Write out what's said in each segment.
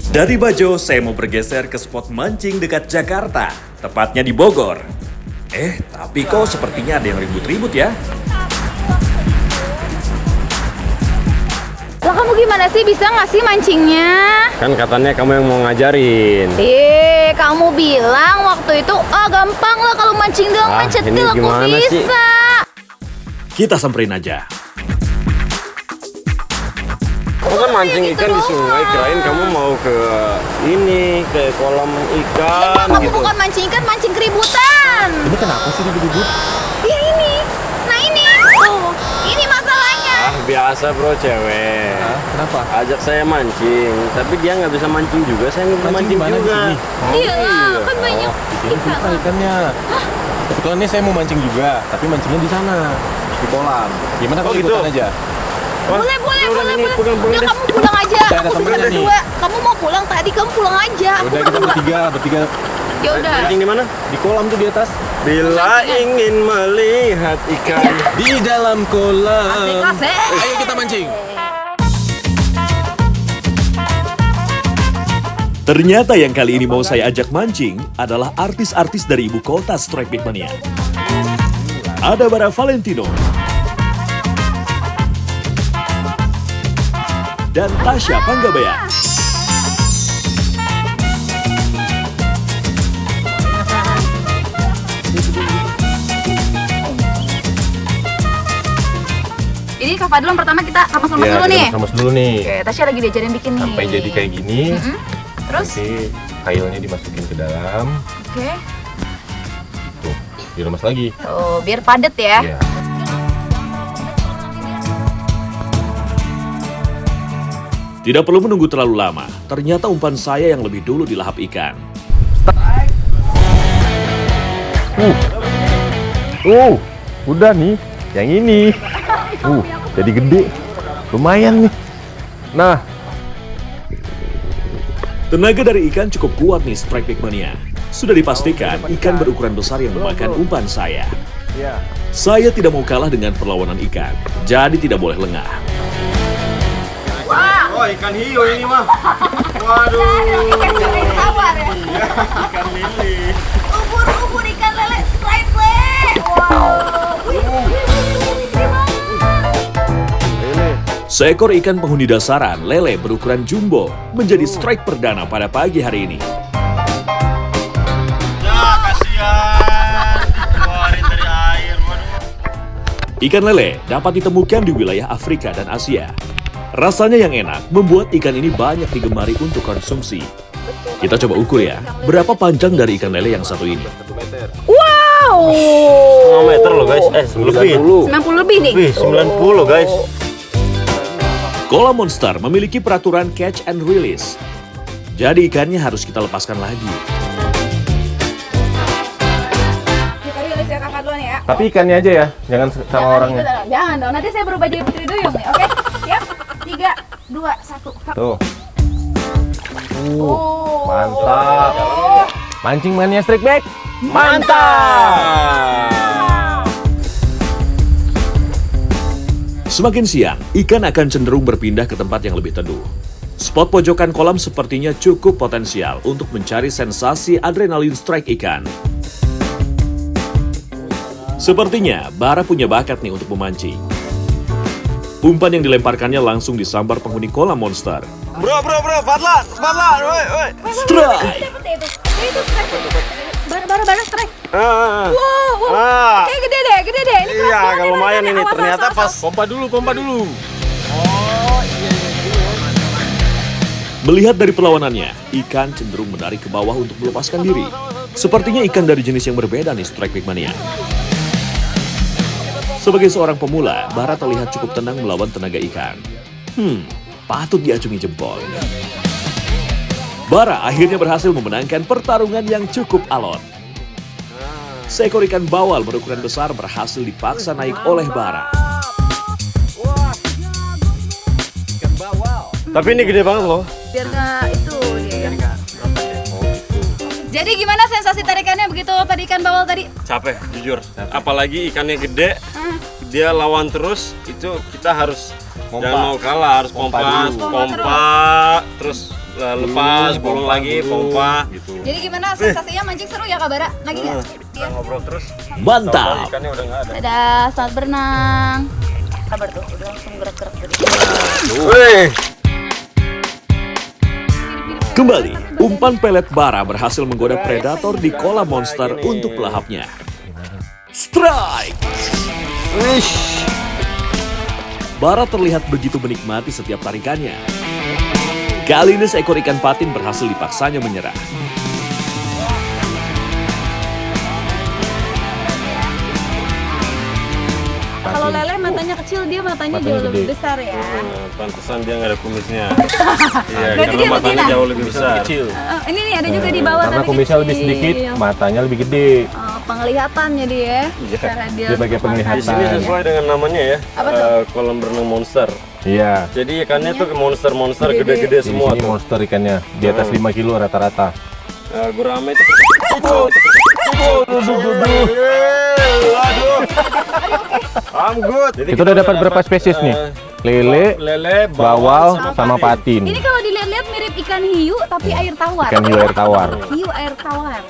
Dari Bajo, saya mau bergeser ke spot mancing dekat Jakarta, tepatnya di Bogor. Tapi kok sepertinya ada yang ribut-ribut ya? Lah kamu gimana sih, bisa nggak sih mancingnya? Kan katanya kamu yang mau ngajarin. Kamu bilang waktu itu, gampang lah kalau mancing doang, mencetil ini aku gimana bisa. sih? Kita samperin aja. Kamu kan mancing ikan di sungai, kirain kamu mau ke kolam ikan Kamu gitu. bukan mancing ikan, mancing keributan. Ini kenapa sih ribut-ribut? Ya ini, nah ini, ini masalahnya. Biasa bro, cewek. Kenapa? Ajak saya mancing, tapi dia nggak bisa mancing juga, saya nggak bisa mancing Mancing di mana, juga. di sini? Iya lah, kan banyak Ini ikan. kita ikannya. Kebetulan nih saya mau mancing juga, tapi mancingnya di sana, di kolam. Gimana kalau gitu? ikutan aja? Boleh. Pulang Udah deh. kamu pulang aja. Saya ada Aku bisa temennya nih. berdua. Kamu mau pulang tadi, kamu pulang aja. Aku Udah kita berdua. bertiga Ya udah. Mancing di mana? di kolam tuh di atas. Bila ingin melihat ikan. Di dalam kolam. Asik. Ayo kita mancing. Ternyata yang kali ini mau saya ajak mancing adalah artis-artis dari ibu kota Strike Big Mania. Ada Bara Valentino dan Tasya Panggabea. Ini Kak Fadlon pertama kita sama-sama dulu nih. Sama dulu nih. Oke, Tasya lagi diajarin bikin nih. Sampai jadi kayak gini. Terus? Nanti kailnya dimasukin ke dalam. Oke. Tuh, diremas lagi. Tuh, biar padat ya. Iya. Tidak perlu menunggu terlalu lama, ternyata umpan saya yang lebih dulu dilahap ikan. Udah nih, yang ini. Jadi gede. Lumayan nih. Nah, Tenaga dari ikan cukup kuat nih Strike Big Mania. Sudah dipastikan ikan berukuran besar yang memakan umpan saya. ya. Saya tidak mau kalah dengan perlawanan ikan, jadi tidak boleh lengah. Oh, ikan hiu ini mah. Waduh. Ikan tawar ya. Ikan lele. Ubur ikan lele strike leg. Wow. Seekor ikan penghuni dasaran lele berukuran jumbo menjadi strike perdana pada pagi hari ini. Ya, kasihan. Keluarin dari air. Waduh. Ikan lele dapat ditemukan di wilayah Afrika dan Asia. Rasanya yang enak membuat ikan ini banyak digemari untuk konsumsi. Kita coba ukur ya, berapa panjang dari ikan lele yang satu ini. Wow. 5 meter loh guys. Lebih. 90 lebih nih. Lebih 90 guys. Kolam Monster memiliki peraturan catch and release. Jadi ikannya harus kita lepaskan lagi. Kita rilis ya Kak Fadlon ya. Tapi ikannya aja ya, jangan sama orangnya. Jangan dong, nanti saya berubah jadi Putri Duyung nih, oke? Siap? 3, 2, 1. Tuh. Mantap. Mancing mania strike back. Mantap. Semakin siang, ikan akan cenderung berpindah ke tempat yang lebih teduh. Spot pojokan kolam sepertinya cukup potensial untuk mencari sensasi adrenalin strike ikan. Sepertinya Bara punya bakat nih untuk memancing. Umpan yang dilemparkannya langsung disambar penghuni kolam Monster. Bro, Fadlan, woi. Strike! Itu bara strike. Ah. Wow. Kayak gede deh. Ini Iya, keras agak banget, lumayan rasanya. ini. Awas, Ternyata awas, pas Pompa dulu. Melihat dari perlawanannya, ikan cenderung menarik ke bawah untuk melepaskan diri. Sepertinya ikan dari jenis yang berbeda nih Strike Big Mania. Sebagai seorang pemula, Bara terlihat cukup tenang melawan tenaga ikan. Patut diacungi jempol. Bara akhirnya berhasil memenangkan pertarungan yang cukup alot. Seekor ikan bawal berukuran besar berhasil dipaksa naik oleh Bara. Tapi ini gede banget loh. Biar nggak itu dia. Jadi gimana sensasi tarikannya begitu tadi ikan bawal tadi? Capek, jujur. Apalagi ikannya gede, dia lawan terus, itu kita harus jangan mau kalah, harus pompa, terus lepas, gulung lagi, pompa gitu. Jadi gimana sensasinya mancing seru ya Kak Bara? Lagi nggak? Kita ngobrol terus. Mantap! Ikannya udah nggak ada. Dadah, selamat berenang. Kabar tuh, udah langsung gerak-gerak tadi. Wih. Kembali, umpan pelet Bara berhasil menggoda predator di kolam monster untuk pelahapnya. Strike! Bara terlihat begitu menikmati setiap tarikannya. Kali ini seekor ikan patin berhasil dipaksanya menyerah. Kalau lele matanya kecil, dia matanya jauh lebih besar ya. Pantesan dia nggak ada kumisnya. Iya, Berarti karena dia matanya betina? jauh lebih besar. Kecil. Ini nih ada juga di bawah Karena tapi kumisnya lebih kecil. sedikit, matanya lebih gede. Penglihatan jadi ya. Cara dia Dia pakai penglihatan. Di sini sesuai dengan namanya ya, Apa tuh? kolam berenang monster. Iya. Jadi ikannya tuh monster gede-gede Di semua sini tuh. monster ikannya, di atas 5 kilo rata-rata. Gurame itu. I'm good. Jadi Kita udah dapat berapa spesies nih? Lele, bawal, sama patin. Ini kalau dilihat-lihat mirip ikan hiu tapi air tawar. Ikan hiu air tawar. Hiu air tawar.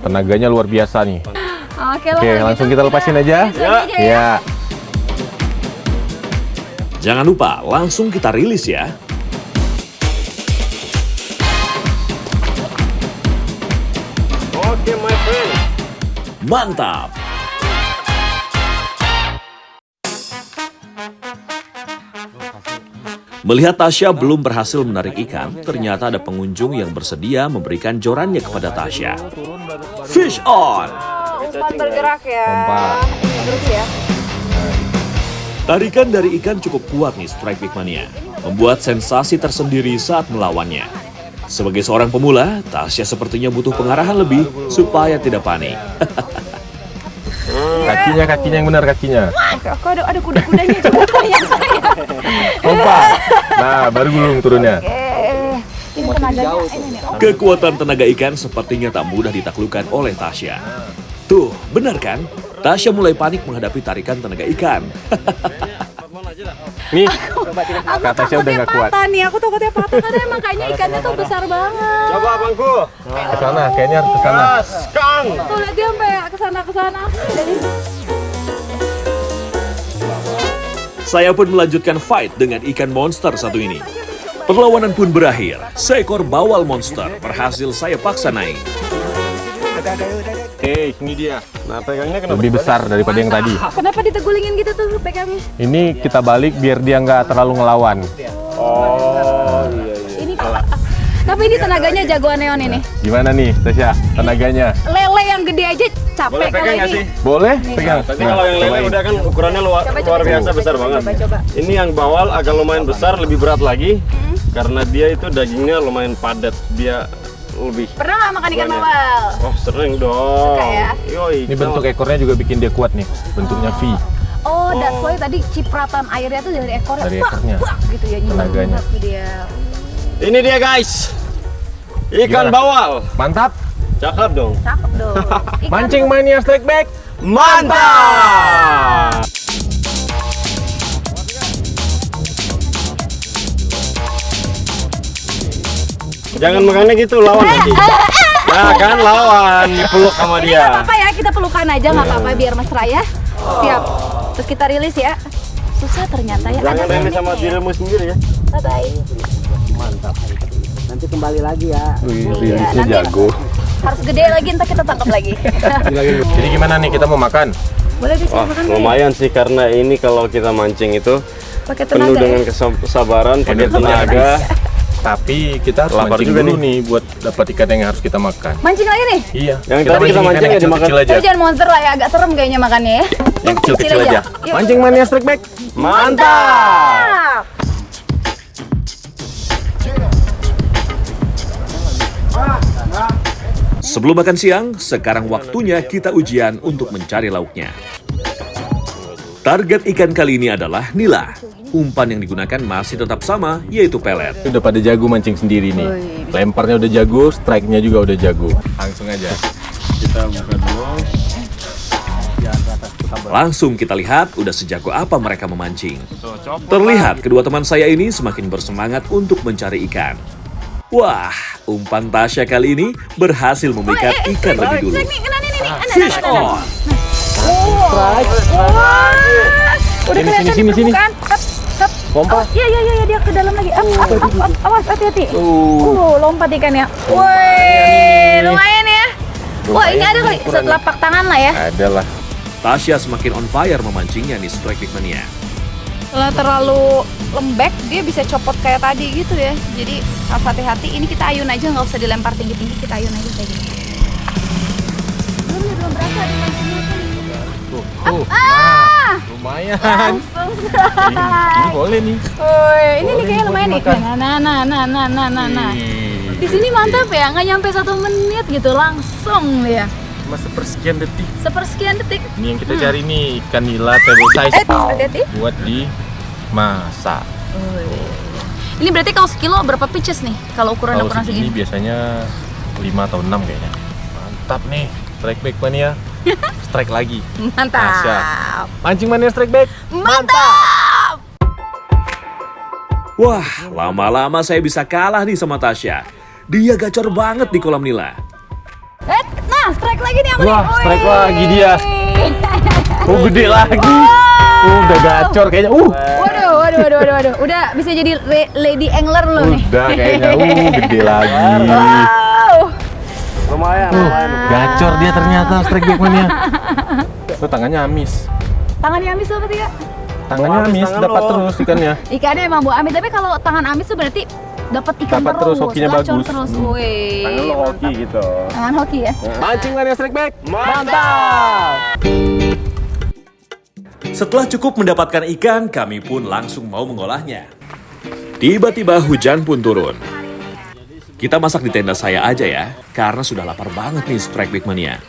Tenaganya luar biasa nih. Oke, Oke, langsung kita lepasin aja. Ya. Jangan lupa, langsung kita rilis ya. Oke, my friend. Mantap! Melihat Tasya belum berhasil menarik ikan, ternyata ada pengunjung yang bersedia memberikan jorannya kepada Tasya. Fish on! Umpan bergerak ya. Umpan. Terus ya. Tarikan dari ikan cukup kuat nih Strike Big Mania, membuat sensasi tersendiri saat melawannya. Sebagai seorang pemula, Tasya sepertinya butuh pengarahan lebih supaya tidak panik. Kakinya yang benar kakinya. Oke, aku ada kuda-kudanya coba tanya saya. Umpan. Nah, baru gulung turunnya. Ini tenaganya ini nih. Kekuatan tenaga ikan sepertinya tak mudah ditaklukkan oleh Tasya. Tuh, benar kan? Tasya mulai panik menghadapi tarikan tenaga ikan. Nih, Aku Kak Tasya udah takutnya nggak kuat. patah nih, aku takutnya patah karena emang kayaknya ikannya tuh besar banget. Coba abangku. ke sana, kayaknya harus ke sana. Kang. Tuh lihat dia sampai kesana. Jadi Saya pun melanjutkan fight dengan ikan monster satu ini. Perlawanan pun berakhir. Seekor bawal monster berhasil saya paksa naik. Oke, ini dia. Nah, pegangnya kenapa? Lebih besar daripada yang tadi. kenapa ditegulingin gitu tuh pegangnya? Ini kita balik biar dia nggak terlalu ngelawan. Oh, iya. Ini tapi ini tenaganya jagoan Neon ini. Gimana nih, Tasya? Tenaganya? Lele yang gede aja capek Boleh pegang kalau nggak ini. sih? Boleh? Pegang. Tapi kalau yang lele cobain. udah kan ukurannya luar biasa besar banget. Coba. Ini yang bawal agak lumayan besar, lebih berat lagi. Karena dia itu dagingnya lumayan padat. Dia lebih. Pernah nggak makan ikan bawal? Oh, sering dong. Suka ya? Yoi. Ini bentuk ekornya juga bikin dia kuat nih. Bentuknya V. Oh, that's why tadi cipratan airnya tuh dari ekornya. Dari Wah, ekornya. wah, gitu ya nyimak Tenaganya. tuh dia. Ini dia guys. Ikan Gimana? bawal. Mantap. Cakep dong. Cakep dong. Ikan Mancing mania strike back. Mantap. Jangan makannya gitu, lawan nanti. Nah kan lawan, dipeluk sama Ini nggak dia. apa-apa ya, kita pelukan aja nggak apa-apa biar mesra ya. Siap. Terus kita rilis ya. Susah ternyata ya. Jangan Ada ini sama tekniknya ya. dirimu sendiri ya. Bye-bye. Nanti kembali lagi ya. Rilisnya nanti- jago. Harus gede lagi, ntar kita tangkap lagi. Jadi gimana nih, kita mau makan? Boleh guys, Wah, makan lumayan sih karena ini kalau kita mancing itu pakai penuh tenaga dengan ya. kesabaran, pakai Energinya tenaga. Tapi kita harus Lapar mancing juga dulu nih. nih buat dapat ikan yang harus kita makan. Mancing lagi nih. Iya. Yang tadi kita ikan mancing yang nggak dimakan. kecil-kecil aja. Tapi jangan monster lah ya, agak serem kayaknya makannya ya. Yang kecil-kecil aja. Yuk. Mancing mania strike back. Mantap. Sebelum makan siang, sekarang waktunya kita ujian untuk mencari lauknya. Target ikan kali ini adalah nila. umpan yang digunakan masih tetap sama, yaitu pelet. Udah pada jago mancing sendiri nih. Lemparnya udah jago, strike-nya juga udah jago. Langsung aja. Kita buka dulu. Langsung kita lihat udah sejago apa mereka memancing. Terlihat kedua teman saya ini semakin bersemangat untuk mencari ikan. Wah, umpan Tasya kali ini berhasil memikat ikan lebih dulu. Fish on! Udah kelihatan sini. bukan? Lompat. Iya, dia ke dalam lagi. Awas, hati-hati. Lompat ikannya. Lumayan Woi, nih. lumayan ya. Wah, ini ada kali ukurannya. setelapak tangan lah ya. Ada lah. Tasya semakin on fire memancingnya di Strike Big Mania. Kalau terlalu lembek, dia bisa copot kayak tadi gitu ya. Jadi harus hati-hati. Ini kita ayun aja, nggak usah dilempar tinggi-tinggi. Kita ayun aja kayak gini. Belum berasa dimancingnya kan. Lumayan. Ini boleh nih. Ini nih kayaknya lumayan nih. Nah. Di sini mantap ya, nggak nyampe 1 menit gitu langsung ya. Cuma sepersekian detik. Sepersekian detik. Ini yang kita cari nih, ikan nila table size. Hati-hati. Buat dimasak. Ini berarti kalau sekilo berapa pitches nih? Kalau Kalau ukuran segini segini? biasanya 5 atau 6 kayaknya. Mantap nih, strike back mania. Strike lagi. Mantap. Mancing mania strike back. Mantap. Wah, lama-lama saya bisa kalah nih sama Tasya. Dia gacor banget di kolam nila. Nah, strike lagi nih aku nih. Wah, strike Wih. lagi dia. Oh, gede lagi. Udah gacor kayaknya. Waduh. Udah bisa jadi lady angler lo nih. Udah kayaknya. Gede lagi. Wow. Lumayan. Gacor dia ternyata strike back mania. Tuh tangannya amis. Tangannya Amis apa tiga? Tangannya Amis, amis, tangan dapat lo. terus ikannya. Ikannya emang Bu Amis, tapi kalau tangan Amis tuh berarti dapat ikan Dapat terus, hokinya gacor bagus. terus. Wih. Tangan lo hoki gitu. Tangan hoki ya. Mancing mania strike back. Mantap. Setelah cukup mendapatkan ikan, kami pun langsung mau mengolahnya. Tiba-tiba hujan pun turun. Kita masak di tenda saya aja ya, karena sudah lapar banget nih Strike Big Mania.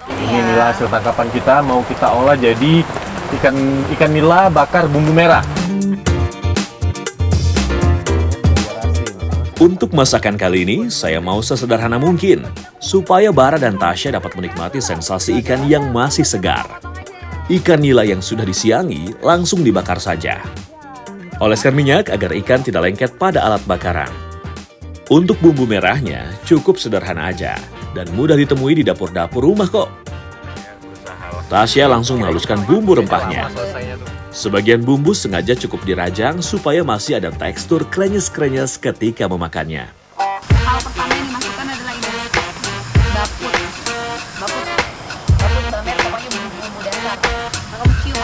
Ini nila hasil tangkapan kita, mau kita olah jadi ikan nila bakar bumbu merah. Untuk masakan kali ini, saya mau sesederhana mungkin, supaya Bara dan Tasya dapat menikmati sensasi ikan yang masih segar. Ikan nila yang sudah disiangi langsung dibakar saja. Oleskan minyak agar ikan tidak lengket pada alat bakaran. Untuk bumbu merahnya cukup sederhana aja dan mudah ditemui di dapur-dapur rumah kok. Tasya langsung menghaluskan bumbu rempahnya. Sebagian bumbu sengaja cukup dirajang supaya masih ada tekstur krenyes-krenyes ketika memakannya. Hal pertama yang dimasukkan adalah ini baput banget, pokoknya bumbu dasar. Kamu cium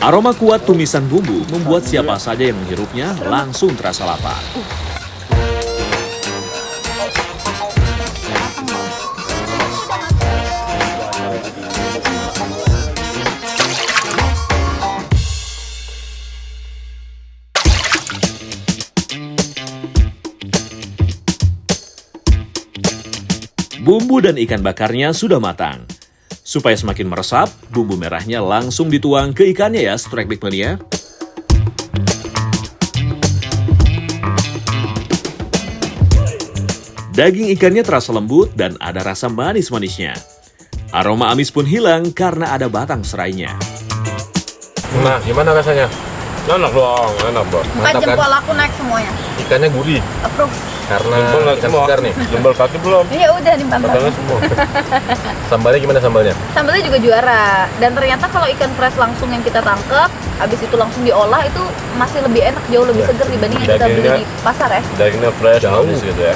Aroma kuat tumisan bumbu membuat siapa saja yang menghirupnya langsung terasa lapar. Bumbu dan ikan bakarnya sudah matang. Supaya semakin meresap, bumbu merahnya langsung dituang ke ikannya ya, Strike Big Mania. Daging ikannya terasa lembut dan ada rasa manis-manisnya. Aroma amis pun hilang karena ada batang serainya. Nah, gimana rasanya? Enak dong, enak bro. Empat jempol aku naik semuanya. Ikannya gurih Approve. karena Jempol nggak ikan semua. segar nih. Jempol kaki belum. Ya udah dipantas. Batangnya semua. Sambalnya gimana sambalnya? Sambalnya juga juara. Dan ternyata kalau ikan fresh langsung yang kita tangkap, habis itu langsung diolah itu masih lebih enak, jauh lebih seger dibanding yang kita beli Dagingnya- di pasar ya. Dagingnya fresh, Jauh. manis gitu ya.